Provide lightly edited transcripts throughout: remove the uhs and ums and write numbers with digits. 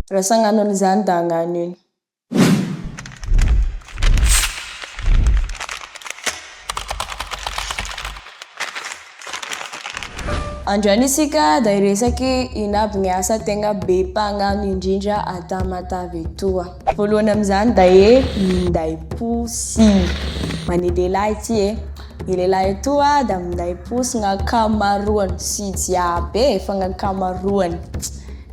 Raha sagnano an'izany da agnano ino? Androany isika da hiresaky ino aby gny asa tegna be mpagnano indrindra Tamatave etoa. Voalohany amin'izany da minday posy. Mane lehilahy ty i lehilahy etoa da minday posy gn'ankamaroany, sy jiaby fa gn'ankamaroany.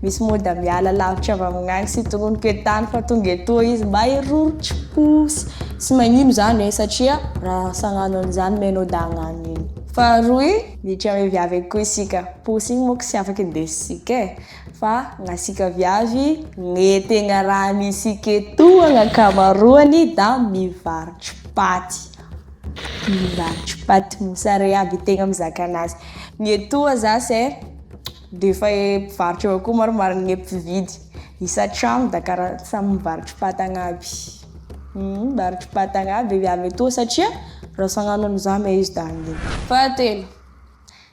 Misy moa da miala lavitra avy amignagny sy tognoniko etany fa tonga etoa izy mba hirorotry posy. Sy magnino zany satria raha sagnano an'izany me anao da agnano ino. Faharoy, miditra ame viavy koa isika. Posy igny moa tsy afaky indesitsika fa gn'asika viavy gn'entegna raha anisika etoa gn'ankamaroany da mivarotry paty. Mivarotry paty mosare aby tegna mizaka anazy. Ny etoa zasy defa mpivarotry avao koa maromaro gne mpividy. Isatragno da karaha samy mivarotry paty agnaby. Mivarotry paty agnaby viavy etoa satria raha sagnano an'izany me izy da agnino. Fahatelo,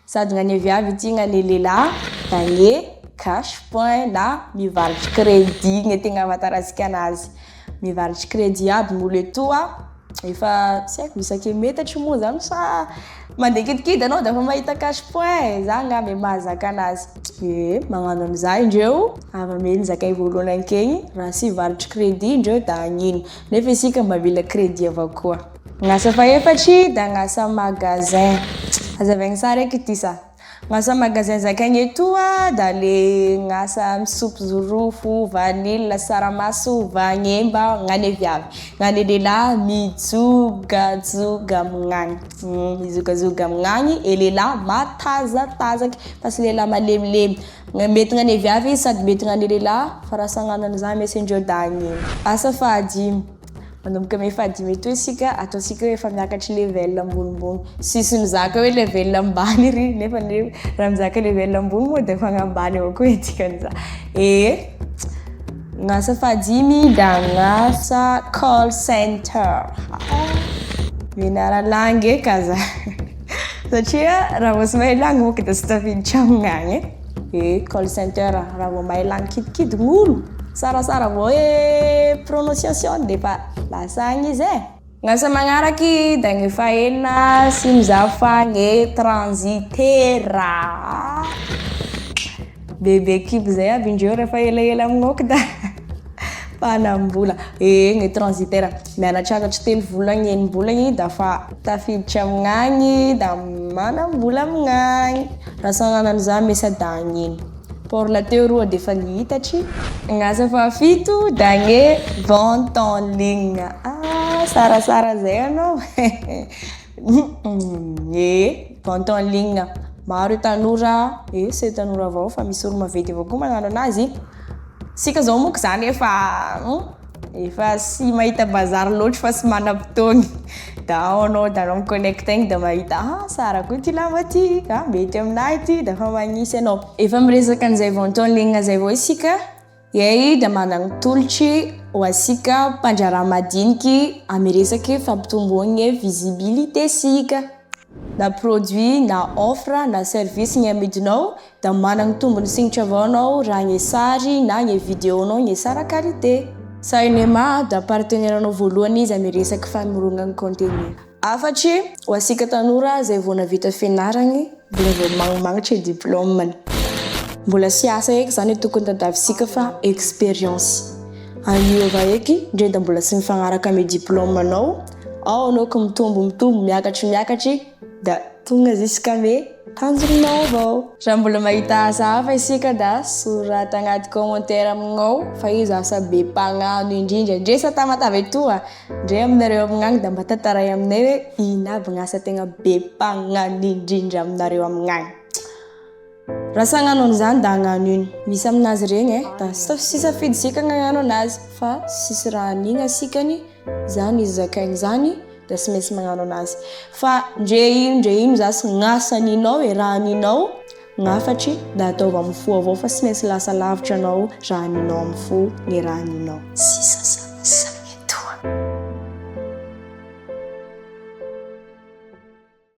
sady gn'ane viavy ty gn'ane lehilahy da gne cash point na mivarotry crédit gne tegna ahafantarantsika anazy. Mivarotry crédit aby gn'olo etoa, efa tsy haiko isaky metatry moa zany sa mandeha kidikidy anao da fa mahita cash point, zany angamba e mahazaka anazy. Magnano an'izay indreo, avy zakay voalohany ankegny, raha tsy hivarotry crédit indreo da agnino. Nefa isika mba mila crédit avao koa. Gn'asa fahefatry da gn'asa magasin. Hazavaigny tsara eky ty sa. Gn'asa magasin zakaigny etoa da le gn'asa misopy jorofo, vanille, tsaramaso, vagnemba gn'ane viavy. Gn'ane lehilahy mijogajoga amignagny. Mijogajoga amignagny, e lehilahy matazatanzaky fa tsy lehilahy malemilemy. Mety gn'ane viavy sady mety gn'ane lehilahy fa raha sagnano an'izany mesy indreo da agnino. Asa fahadimy. Manomboka ame fahadimy etoa isika, ataosika hoe efa miakatry level ambonimbony. Sisy mizaka hoe level ambany iry nefa raha mizaka level ambony moa da efa agnambany avao koa dikan'izany. Gn'asa fahadimy da gn'asa call center. Mianara langue eka za. Satria raha vao tsy mahay langue moa da tsy tafiditra amignagny. Call center raha vao mahay langue kidikidy gn'olo, sarasara vao prononciation defa lasa agny izy Gn'asa magnaraky da gne fahenina sy mizaha fa gne transitaire. Bebe kibo zay aby indreo rehefa elaela amignao da mpanambola. Gne transitaire mianatrakatry 3 volagny 4 volagny da fa tafiditra amignagny da manambola amignagny. Raha sagnano an'izany me sady da agnino. Por la teo roa defa nihitatry. Gn'asa fahafito da gne vente en ligne. Sarasara zay anao. Vente en ligne. Maro tanora, sy tanora avao fa misy olo maventy avao koa magnano anazy. Sika zao moa zany efa sy mahita bazary loatra fa sy manam-potoagny. Da ao anao da anao miconnecte igny da mahita sara koa ty lamba ty, mety aminahy ty da fa magnisy anao. Efa miresaka an'izay vente en ligne zay vao isika, da managny tolotry ho asika mpandraraha madiniky ame resaky fampitomboagny visibilité sika. Na produit, na offre, na service gny amidinao da managny tombony signitry avao anao raha gne sary na gne vidéo anao gne sara qualité. Sainema da partenaire anao voalohany izy ame resaky famoronagny contenu. Afatry, ho asika tanora zay vao navita fianaragny, mbola vao magnimagnitry diplômany. Mbola sy asa eky zany tokony tadiavisika fa expérience. Anio avao eky, ndre da mbola sy mifagnaraka ame diplômanao, ao anao ka mitombo miakatry da tonga jusk'ame tanjoninao avao. Raha mbola mahita asa hafa isika da sorata agnaty commentaire amignao fa izy asa be mpagnano indrindra. Ndre sa Tamatave etoa, ndre aminareo amignagny da mba tantaray aminay hoe ino aby gn'asa tegna be mpagnano indrindra aminareo amignagny. Raha sagnano an'izany da agnano ino? Misy aminazy regny da sy safidy sika gn'agnano anazy fa sisy raha anigna sikany, zany izy zakaigny zany da sy maintsy magnano anazy. Fa ndre ino zasy gn'asa aninao raha aninao, gn'afatry da ataova amy fo avao fa sy maintsy lasa lavitra anao raha aninao amy fo ny raha aninao. Sy sasasasa.